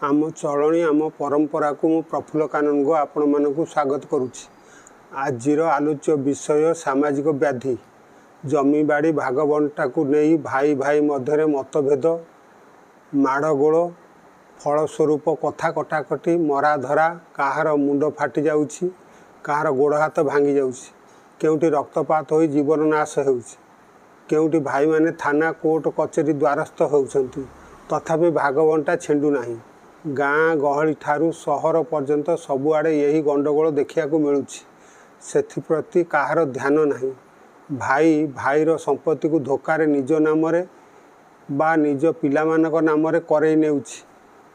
आम चलणी आम परंपरा को मु प्रफुल्ल कानन गो आपण मानकु स्वागत करुछि। आजिर आलोच्य विषय सामाजिक व्याधि जमी बाड़ी भागबंटा को नहीं भाई भाई मध्य मतभेद माड़गोल फलस्वरूप कथा कटाकटी मराधरा कहार मुंड फाटी जाउछि कहार गोड़ हाथ भांगी जाउछि केउटी रक्तपात हो जीवन नाश होउछि केउटी भाई माने थाना कोर्ट कचेरी द्वारस्थ होउछंती तथापि भागबंटा छेंडू नाही। गाँ गहली ठारू सहर पर्यंत सबुआड़े यही गंडगोल देखा मिलूँ से कहार ध्यान नहीं। भाई भाईर संपत्ति को धोखार निज नाम बा निज पिलामानक नाम करई नेउछि।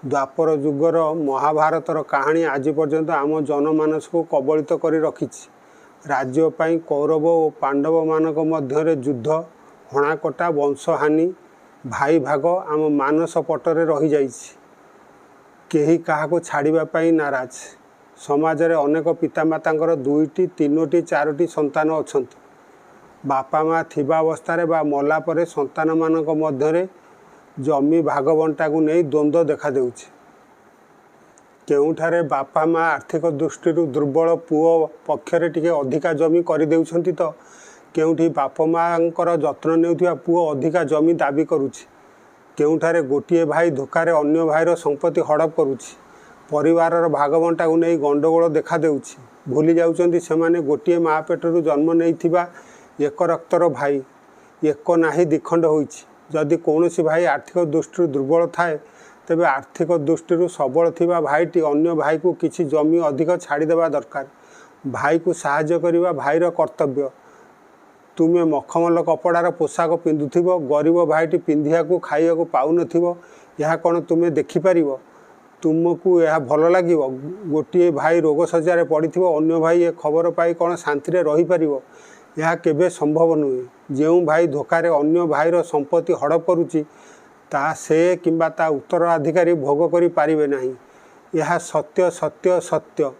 द्वापर जुगर महाभारतर कहानी आज पर्यंत आम जनमानस को कबलित कर रखिछि। राज्य पाई कौरव और पांडव मानक मध्य युद्ध हणाकटा वंशहानि भाई भाग आम मानस पटरे रही जाइछि। केही काहाको छाड़िबा पाई नाराज। समाज रे अनेक पितामातांकर दुईटी तीनोटी चारोटी संतान अछंती। बापा माँ थिबा अवस्था बा मला परे संतान मानक मध्यरे जमी भागबंटा को नहीं द्वंद्व देखा देउछि। केउठारे बापा माँ आर्थिक दृष्टि दुर्बल पुओ पक्षरे टिके अधिका जमी कर देउछंती तो केउठी बापा माँकर जत्न नेउथिबा पुओ अधिका जमी दाबी करुछि। केउठारे गोटे भाई धोखारे अन्य भाईर संपत्ति हड़प करुछि। परिवारर भागबंटा को नहीं गंडगोल देखा देउछि। भूली जाउछंती सेमाने गोटे माँ पेटरू जन्म नेइथिबा एक रक्तर भाई एक नाही दिखंड होइछि। जदि कौनसी भाई आर्थिक दृष्टि दुर्बल थाए तेबे आर्थिक दृष्टि सबल थिबा भाईटी अन्य भाई को किछि जमी अधिक छाड़ीदेवा दरकार। भाई को साहाय्य करिबा भाईर कर्तव्य। तुमे मखमल कपड़ार पोशाक पिंधुथिब गरीब भाईटी पिंधिया को खाइया को पाउन यह कौन तुम्हें देखिपर तुमको यह भल लगे। गोटे भाई रोग सज्जार पड़ी अन्य भाई ए खबर पाई कौन शांति रही पार यह केबे संभव नुहे। जो भाई धोखारे अन्य भाईर संपत्ति हड़प करुच्ची ता से किंबा ता उत्तराधिकारी भोग करि पारिबे नाही। यह सत्य सत्य सत्य।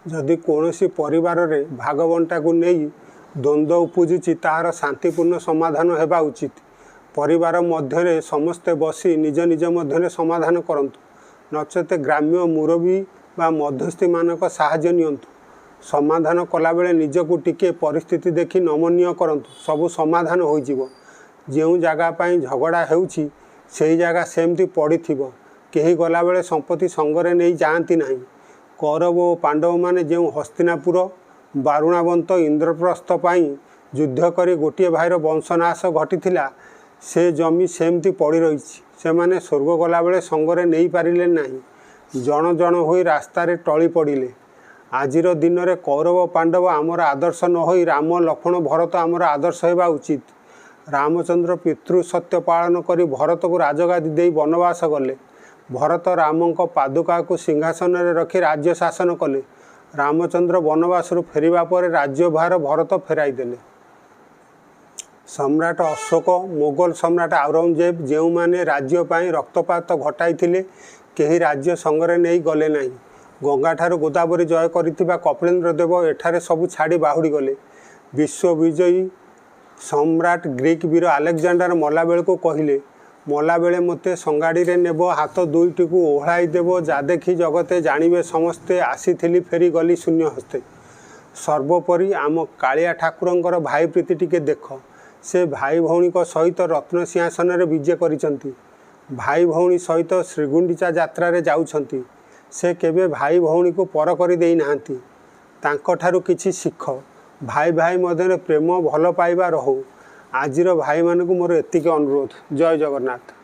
जदि कौनसी परिवार रे भागबंटा को नहीं द्वंद्व उपजुची तार शांतिपूर्ण समाधान हेबा उचित। परिवार मध्य समस्ते बसी निज निज मध्य समाधान करंतु नचेत ग्राम्य मुरबी बा मध्यस्थी मानक साहाय्य नियंतु। समाधान कला बेले निजको टिके परिस्थिति देखि नमनीय करंतु सबु समाधान हो जिवो। जेउ जगह पाई झगड़ा हेउची सेही जगह सेमती पड़िथिबो केही गला बेले संपत्ति संगरे नहीं जाती नहीं। कौरव और पांडव माने जो हस्तिनापुर बारुणावंत इंद्रप्रस्थ पाई युद्ध करी गोटे भाईर वंशनाश घटीथिला से जमी सेमती पड़ी रही। से माने स्वर्ग गला बेले संगरे नहीं पारिले नहीं। जन जन होई रास्तारे टली पड़िले। आजिर दिन में कौरव पांडव आमर आदर्श न होई राम लक्ष्मण भरत आमर आदर्श हेबा उचित। रामचंद्र पितृ सत्य पालन करी भरत को राजगादी दे वनवास गले। भरत रामक पादुका को सिंहासन रे रखी राज्य शासन कले। रामचंद्र वनवासरू फेरिबा पर राज्यभार भरत फेराई देले। सम्राट अशोक मोगल सम्राट औरंगजेब जो माने राज्य पाई रक्तपात घटाई केही राज्य संगरे नहीं गले नहीं। गंगा ठारू गोदावरी जय करिथिबा कपिलेन्द्र देव एठारे सबु छाड़ी बाहुड़ी गले। विश्व विजयी सम्राट ग्रीक वीर आलेक्जेंडर मला बेल को कहिले मला बेले मते संगाड़ी रे नेब हाथ दुईटी को ओढ़ाई देव जा देखी जगते जानिबे समस्ते आसीथिली फेरी गली शून्य हस्ते। सर्वोपरि आम कालिया ठाकुरंकर भाई प्रीति टिके देख। से भाई भौणी सहित रत्न सिंहासन रे विजय करिसंती। भाई भौणी सहित श्रीगुंडीचा यात्रा रे जाउछंती। से केबे भाई भौणी को पर करि देई नाहंती। तांको ठारू किछि शिख। भाई भाई मध्य प्रेम भल पाइबा रहू। आजिर भाई मानकु मोर एतिके अनुरोध। जय जगन्नाथ।